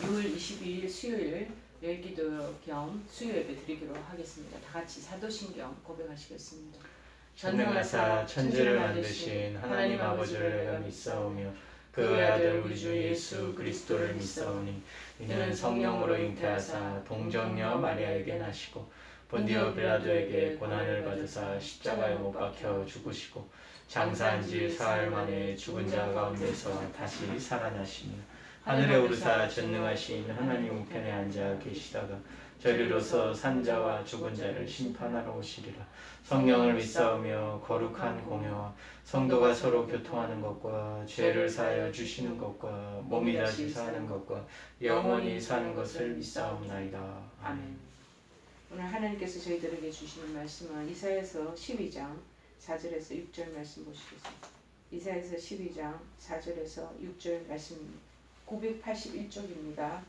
6월 22일 수요일 열기도 겸 수요예배 드리기로 하겠습니다. 다 같이 사도신경 고백하시겠습니다. 전능하사 천지를 만드신 하나님 아버지를 내가 믿사오며 그 외아들 우리 주 예수 그리스도를 믿사오니 이는 성령으로 잉태하사 동정녀 마리아에게 나시고 본디오 빌라도에게 고난을 받으사 십자가에 못 박혀 죽으시고 장사한 지 사흘 만에 죽은 자 가운데서 다시 살아나시며 하늘에 오르사 전능하신 하나님 우편에 앉아 계시다가 저리로서 산자와 죽은 자를 심판하러 오시리라. 성령을 믿사오며 거룩한 공회와 성도가 서로 교통하는 것과 죄를 사하여 주시는 것과 몸이 다시 사는 것과 영원히 사는 것을 믿사옵나이다. 아멘. 오늘 하나님께서 저희들에게 주시는 말씀은 이사야서 12장 4절에서 6절 말씀 보시겠습니다. 이사야서 12장 4절에서 6절 말씀입니다. 981쪽입니다.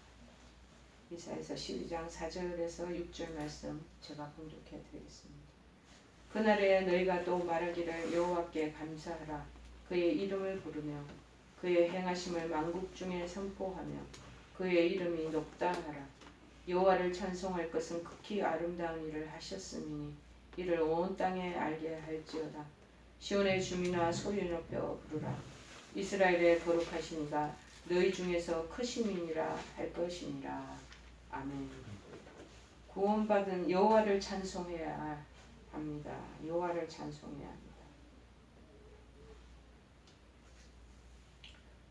이사야서 12장 4절에서 6절 말씀 제가 봉독해 드리겠습니다. 그날에 너희가 또 말하기를 여호와께 감사하라. 그의 이름을 부르며 그의 행하심을 만국 중에 선포하며 그의 이름이 높다 하라. 여호와를 찬송할 것은 극히 아름다운 일을 하셨음이니 이를 온 땅에 알게 할지어다. 시온의 주민아 소리 높여 부르라. 이스라엘의 거룩하신 이가 너희 중에서 크심이니라 할 것이니라. 아멘. 구원받은 여호와를 찬송해야 합니다. 여호와를 찬송해야 합니다.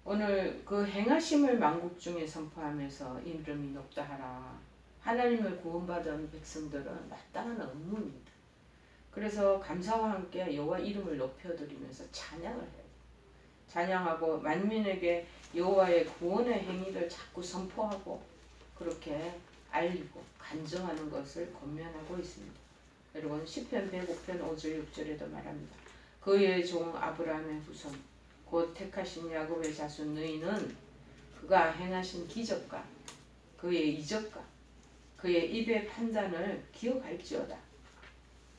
오늘 그 행하심을 만국 중에 선포하면서 이름이 높다 하라. 하나님을 구원받은 백성들은 마땅한 업무입니다. 그래서 감사와 함께 여호와 이름을 높여드리면서 찬양을 해요. 찬양하고 만민에게 여호와의 구원의 행위를 자꾸 선포하고 그렇게 알리고 간증하는 것을 권면하고 있습니다. 여러분 시편 105편 5절 6절에도 말합니다. 그의 종 아브라함의 후손 곧 택하신 야곱의 자손 너희는 그가 행하신 기적과 그의 이적과 그의 입의 판단을 기억할지어다.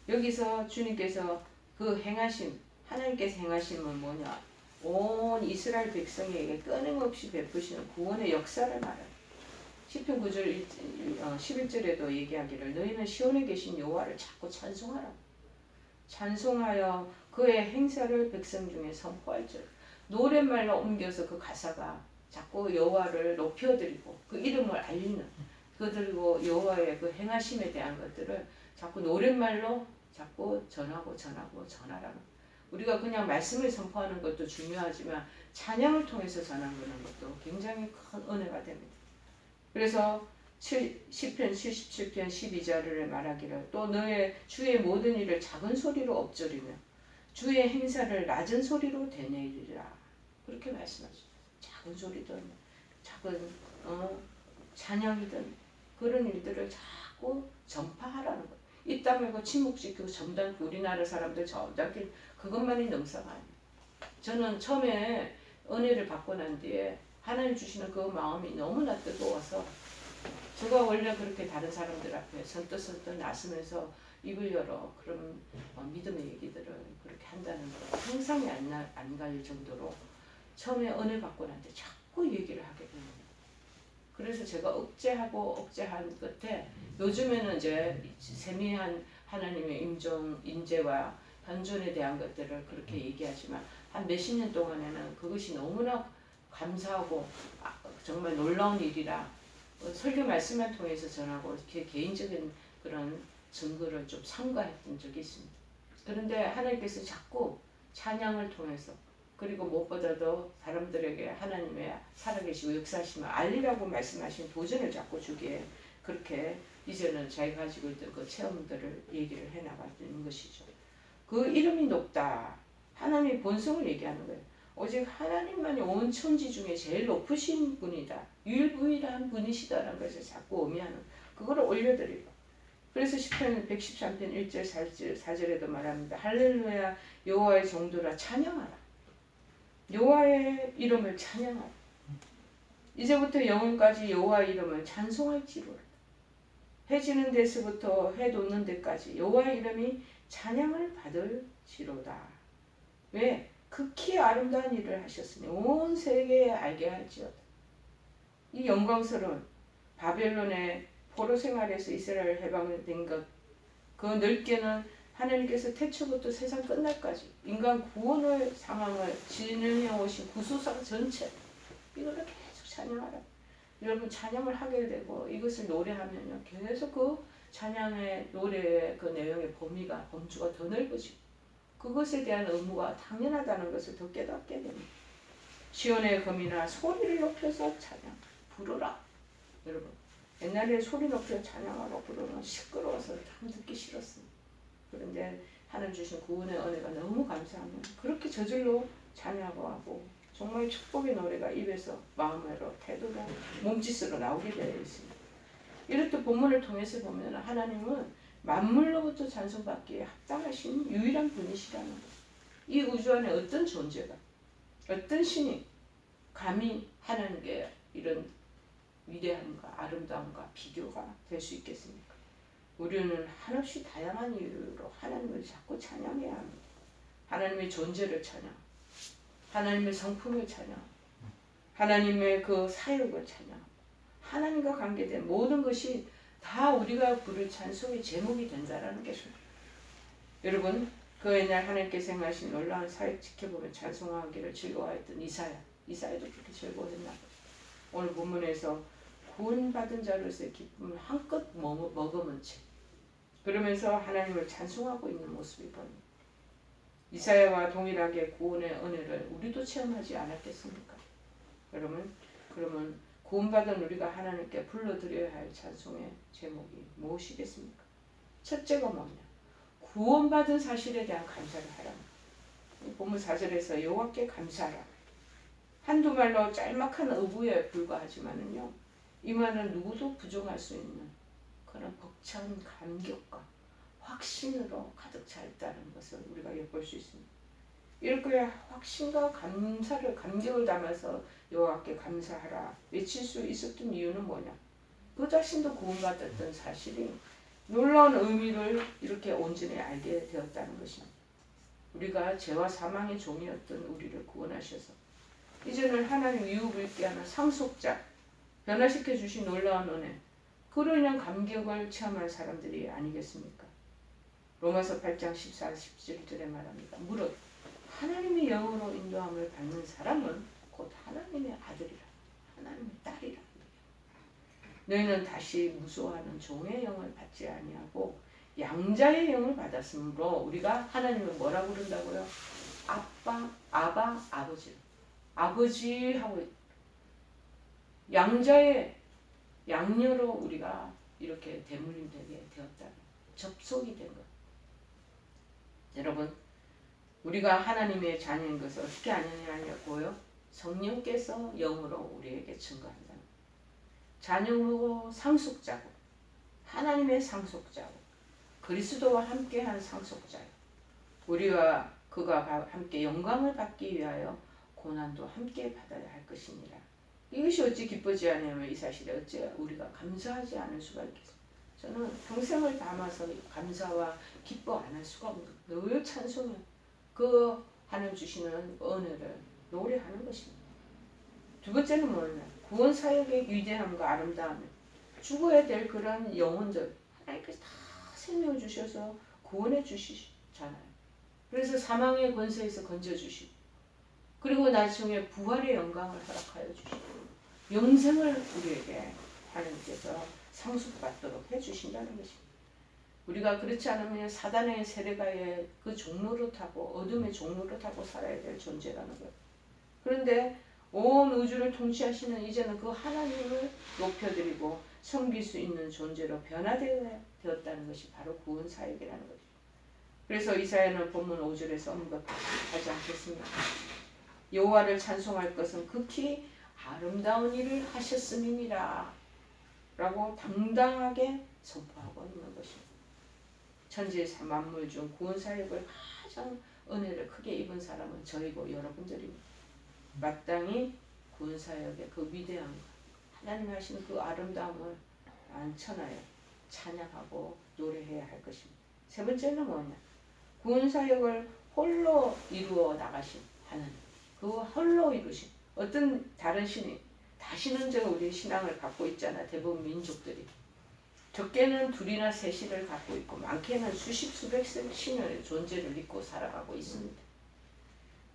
여기서 주님께서 그 행하심 하나님께서 행하심은 뭐냐? 온 이스라엘 백성에게 끊임없이 베푸시는 구원의 역사를 말해요. 시편 9절 11절에도 얘기하기를 너희는 시온에 계신 여호와를 자꾸 찬송하라. 찬송하여 그의 행사를 백성 중에 선포할지어다. 노랫말로 옮겨서 그 가사가 자꾸 여호와를 높여드리고 그 이름을 알리는 그리고 여호와의 그 행하심에 대한 것들을 자꾸 노랫말로 자꾸 전하라는. 우리가 그냥 말씀을 선포하는 것도 중요하지만 찬양을 통해서 전하는 것도 굉장히 큰 은혜가 됩니다. 그래서 시편 77편 12절을 말하기를 또 너의 주의 모든 일을 작은 소리로 엎조리며 주의 행사를 낮은 소리로 되뇌이리라. 그렇게 말씀하죠. 작은 소리든 작은 찬양이든 그런 일들을 자꾸 전파하라는 거예요. 이따 말고 침묵시키고 점잖게 우리나라 사람들 점잖게 그것만이 능사가 아니에요. 저는 처음에 은혜를 받고 난 뒤에 하나님 주시는 그 마음이 너무나 뜨거워서 제가 원래 그렇게 다른 사람들 앞에 선뜻선뜻 나서면서 입을 열어 그런 믿음의 얘기들을 그렇게 한다는 거 상상이 안 갈 정도로 처음에 은혜 받고 난 뒤에 자꾸 얘기를 하게 됩니다. 그래서 제가 억제한 끝에 요즘에는 이제 세미한 하나님의 인재와 현존에 대한 것들을 그렇게 얘기하지만 한 몇십 년 동안에는 그것이 너무나 감사하고 정말 놀라운 일이라 설교 말씀을 통해서 전하고 이렇게 개인적인 그런 증거를 좀 삼가했던 적이 있습니다. 그런데 하나님께서 자꾸 찬양을 통해서 그리고 무엇보다도 사람들에게 하나님의 살아계시고 역사하심을 알리라고 말씀하신 도전을 자꾸 주기에 그렇게 이제는 자기가 가지고 있던 그 체험들을 얘기를 해나가는 것이죠. 그 이름이 높다. 하나님의 본성을 얘기하는 거예요. 오직 하나님만이 온 천지 중에 제일 높으신 분이다. 유일무이한 분이시다라는 것을 자꾸 의미하는 그거를 올려드리고 그래서 시편 113편 1절 4절에도 말합니다. 할렐루야 여호와의 종들아 찬양하라. 여호와의 이름을 찬양하라. 이제부터 영원까지 여호와의 이름을 찬송할지로다. 해 지는 데서부터 해 돋는 데까지 여호와의 이름이 찬양을 받을지로다. 왜? 극히 아름다운 일을 하셨으니 온 세계에 알게 할지어다. 이 영광스러운 바벨론의 포로 생활에서 이스라엘 해방된 것, 그 넓게는 하나님께서 태초부터 세상 끝날까지 인간 구원의 상황을 진행해 오신 구속사 전체, 이거를 계속 찬양하라. 여러분 찬양을 하게 되고 이것을 노래하면요 계속 그 찬양의 노래의 그 내용의 범주가 더 넓어지고 그것에 대한 의무가 당연하다는 것을 더 깨닫게 됩니다. 시온의 검이나 소리를 높여서 찬양 부르라. 여러분 옛날에 소리 높여 찬양하고 부르면 시끄러워서 참 듣기 싫었습니다. 그런데 하나님 주신 구원의 은혜가 너무 감사하면 그렇게 저절로 찬양하고 하고 정말 축복의 노래가 입에서 마음으로 태도로 몸짓으로 나오게 되어 있습니다. 이렇듯 본문을 통해서 보면 하나님은 만물로부터 찬송받기에 합당하신 유일한 분이시라는 것. 이 우주 안에 어떤 존재가 어떤 신이 감히 하나님께 이런 위대함과 아름다움과 비교가 될 수 있겠습니까? 우리는 한없이 다양한 이유로 하나님을 자꾸 찬양해야 합니다. 하나님의 존재를 찬양, 하나님의 성품을 찬양, 하나님의 그 사역을 찬양, 하나님과 관계된 모든 것이 다 우리가 부를 찬송의 제목이 된다라는 것입니다. 여러분 그 옛날 하나님께서 행하신 놀라운 사역 지켜보며 찬송하기를 즐거워했던 이사야도 그렇게 즐거워했나 보죠. 오늘 본문에서 구원받은 자로서의 기쁨을 한껏 머금은 채 그러면서 하나님을 찬송하고 있는 모습이 보입니다. 이사야와 동일하게 구원의 은혜를 우리도 체험하지 않았겠습니까? 여러분 그러면 구원받은 우리가 하나님께 불러드려야 할 찬송의 제목이 무엇이겠습니까? 첫째가 뭐냐? 구원받은 사실에 대한 감사를 하라. 본문 4절에서 여호와께 감사하라. 한두 말로 짤막한 어부에 불과하지만은요, 이 말은 누구도 부정할 수 있는 그런 벅찬 감격과 확신으로 가득 차 있다는 것을 우리가 엿볼 수 있습니다. 이렇게 확신과 감격을 담아서 여호와께 감사하라 외칠 수 있었던 이유는 뭐냐? 그 자신도 구원받았던 사실이 놀라운 의미를 이렇게 온전히 알게 되었다는 것입니다. 우리가 죄와 사망의 종이었던 우리를 구원하셔서 이제는 하나님 유업을게 하는 상속자, 변화시켜 주신 놀라운 은혜, 그로 인한 감격을 체험할 사람들이 아니겠습니까? 로마서 8장 14, 17절에 말합니다. 무릇 하나님의 영으로 인도함을 받는 사람은 곧 하나님의 아들이라, 하나님의 딸이라. 너희는 다시 무수하는 종의 영을 받지 아니하고 양자의 영을 받았으므로 우리가 하나님을 뭐라 부른다고요? 아바, 아버지. 아버지 하고 양자의 양녀로 우리가 이렇게 대물림되게 되었다. 접속이 된 것. 여러분, 우리가 하나님의 자녀인 것을 어떻게 아느냐고요? 성령께서 영으로 우리에게 증거한다. 자녀고 상속자고 하나님의 상속자고 그리스도와 함께한 상속자요. 우리와 그가 함께 영광을 받기 위하여 고난도 함께 받아야 할 것이니라. 이것이 어찌 기쁘지 않으면 이 사실에 어찌 우리가 감사하지 않을 수가 있겠습니까? 저는 평생을 담아서 감사와 기뻐 안 할 수가 없는 늘 찬송해 그 하나님 주시는 은혜를 노래하는 것입니다. 두 번째는 뭐냐? 구원 사역의 위대함과 아름다움, 죽어야 될 그런 영혼들 하나님께서 다 생명을 주셔서 구원해 주시잖아요. 그래서 사망의 권세에서 건져주시고 그리고 나중에 부활의 영광을 허락하여 주시고 영생을 우리에게 하나님께서 상속받도록 해주신다는 것입니다. 우리가 그렇지 않으면 사단의 세례가의 그 종로로 타고 어둠의 종로로 타고 살아야 될 존재라는 거예요. 그런데 온 우주를 통치하시는 이제는 그 하나님을 높여드리고 섬길 수 있는 존재로 변화되었다는 것이 바로 구원 사역이라는 거죠. 그래서 이사야는 본문 5절에서 언급하지 않겠습니까? 여호와를 찬송할 것은 극히 아름다운 일을 하셨음이니라 라고 당당하게 선포하고 있는 것입니다. 천지 만물 중 구원 사역을 가장 은혜를 크게 입은 사람은 저희고 여러분들입니다. 마땅히 구원 사역의 그 위대함과 하나님 하시는 그 아름다움을 만천하여 찬양하고 노래해야 할 것입니다. 세 번째는 뭐냐? 구원 사역을 홀로 이루어 나가신 하나님, 그 홀로 이루신 어떤 다른 신이 다신은적 우리 신앙을 갖고 있잖아. 대부분 민족들이. 적게는 둘이나 셋을 갖고 있고 많게는 수십 수백 신의 존재를 믿고 살아가고 있습니다.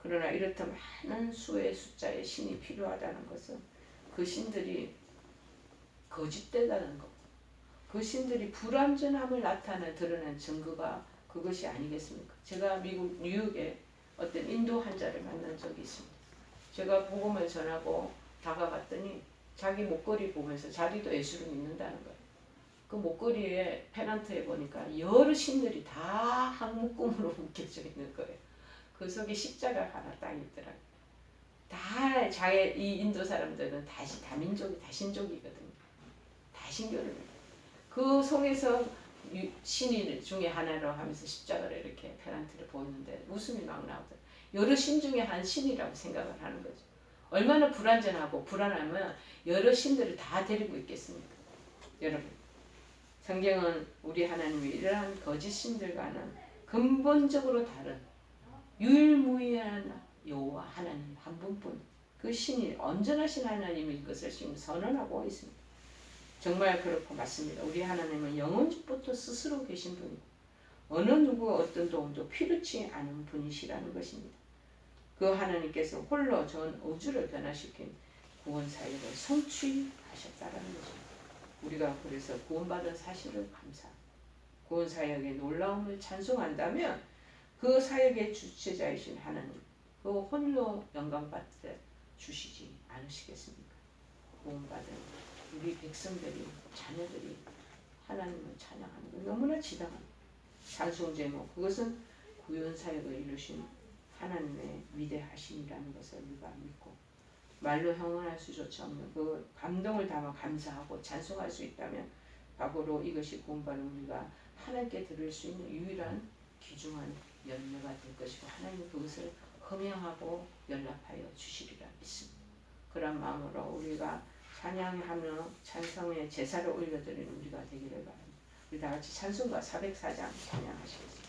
그러나 이렇다 많은 수의 숫자의 신이 필요하다는 것은 그 신들이 거짓되다는 것, 그 신들이 불완전함을 드러낸 증거가 그것이 아니겠습니까? 제가 미국 뉴욕에 어떤 인도 환자를 만난 적이 있습니다. 제가 복음을 전하고 다가갔더니 자기 목걸이 보면서 자기도 예수를 믿는다는 거예요. 그 목걸이에 페넌트에 보니까 여러 신들이 다 한 묶음으로 묶여져 있는 거예요. 그 속에 십자가 하나 딱 있더라고요. 다 자기 이 인도 사람들은 다민족이 다신족이거든요. 다신교를 그 속에서 신이 중에 하나로 하면서 십자가를 이렇게 페넌트를 보이는데 웃음이 막 나오더라고요. 여러 신 중에 한 신이라고 생각을 하는 거죠. 얼마나 불안전하고 불안하면 여러 신들을 다 데리고 있겠습니까? 여러분, 성경은 우리 하나님이 이러한 거짓 신들과는 근본적으로 다른 유일무이한 여호와 하나님 한 분뿐, 그 신이 온전하신 하나님인 것을 지금 선언하고 있습니다. 정말 그렇고 맞습니다. 우리 하나님은 영원부터 스스로 계신 분이고 어느 누구 어떤 도움도 필요치 않은 분이시라는 것입니다. 그 하나님께서 홀로 전 우주를 변화시킨 구원 사역을 성취하셨다라는 것입니다. 우리가 그래서 구원받은 사실을 감사하고 구원 사역의 놀라움을 찬송한다면 그 사역의 주체자이신 하나님, 그 홀로 영광받게 주시지 않으시겠습니까? 구원받은 우리 백성들이, 자녀들이 하나님을 찬양하는 것 너무나 지당합니다. 찬송 제목, 그것은 구원 사역을 이루신 하나님의 위대하심이라는 것을 우리가 믿고 말로 형언할 수조차 없는 그 감동을 담아 감사하고 찬송할 수 있다면 바로 이것이 구원받은 우리가 하나님께 드릴 수 있는 유일한 귀중한 열매가 될 것이고 하나님은 그것을 흠양하고 연락하여 주시리라 믿습니다. 그런 마음으로 우리가 찬양하며 찬송의 제사를 올려드리는 우리가 되기를 바랍니다. 우리 다 같이 찬송가 404장 찬양하시겠습니다.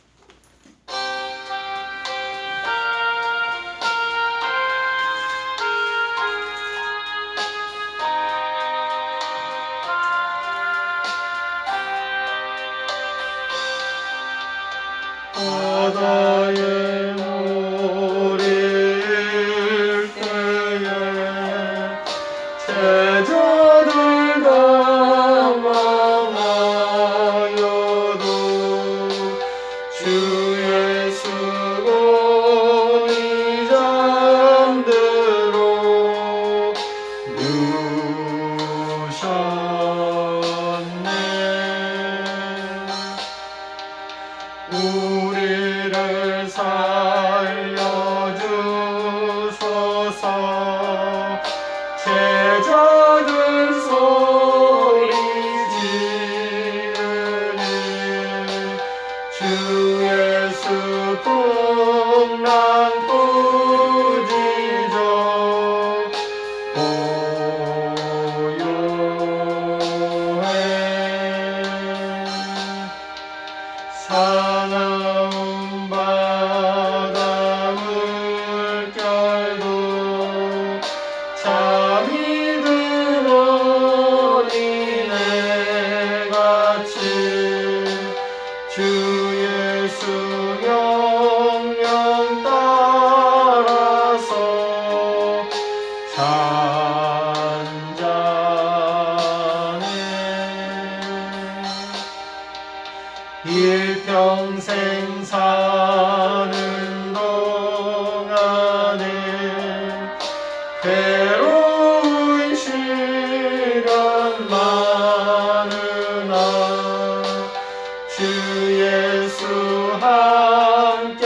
바다에 모래일 때에 제자들 당황하여도 주 예수 오니 잠들어 누우셨네. 우리를 살려주소서. 제자들 소리 지르니 주 예수 풍랑 꾸짖어 고요해. 사나운 바다 물결도 잠이 들어니 내같이 주 예수 명령 따라서 잔잔해. 일평생 사는 동안에 괴로운 시련 많으나 주 예수 함께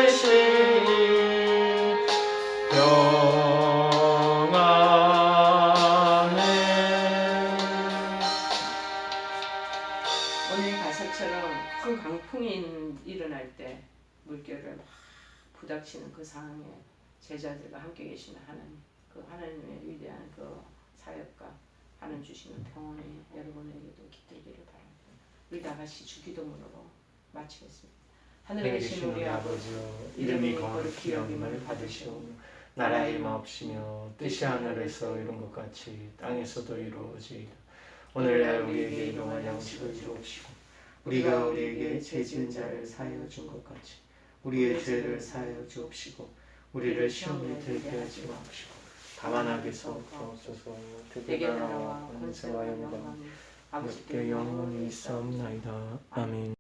계시니 평안해. 오늘 가사처럼 큰 강풍이 일어날 때 물결을 막 부닥치는 그 상황에 제자들과 함께 계시는 하나님, 그 하나님의 위대한 그 사역과 하나님 주시는 평온이 여러분에게도 깃들기를 바랍니다. 우리 다 같이 주기도문으로 마치겠습니다. 하늘에 계신 우리 아버지여, 이름이 거룩히 여김을 받으시오. 나라의 마옵시며 뜻이 하늘에서 이룬 것 같이 땅에서도 이루어지이다. 오늘날 우리에게 일용할 양식을 주옵시고 우리가 우리에게 죄 지은 자를 사하여 준 것 같이 우리의 죄를 사하여 주옵시고 우리를 시험에 들게 하지 마옵시고 다만 악에서 구하옵소서. 대개 나라와 권세와 영광이 아버지께 영원히 있사옵나이다. 아멘.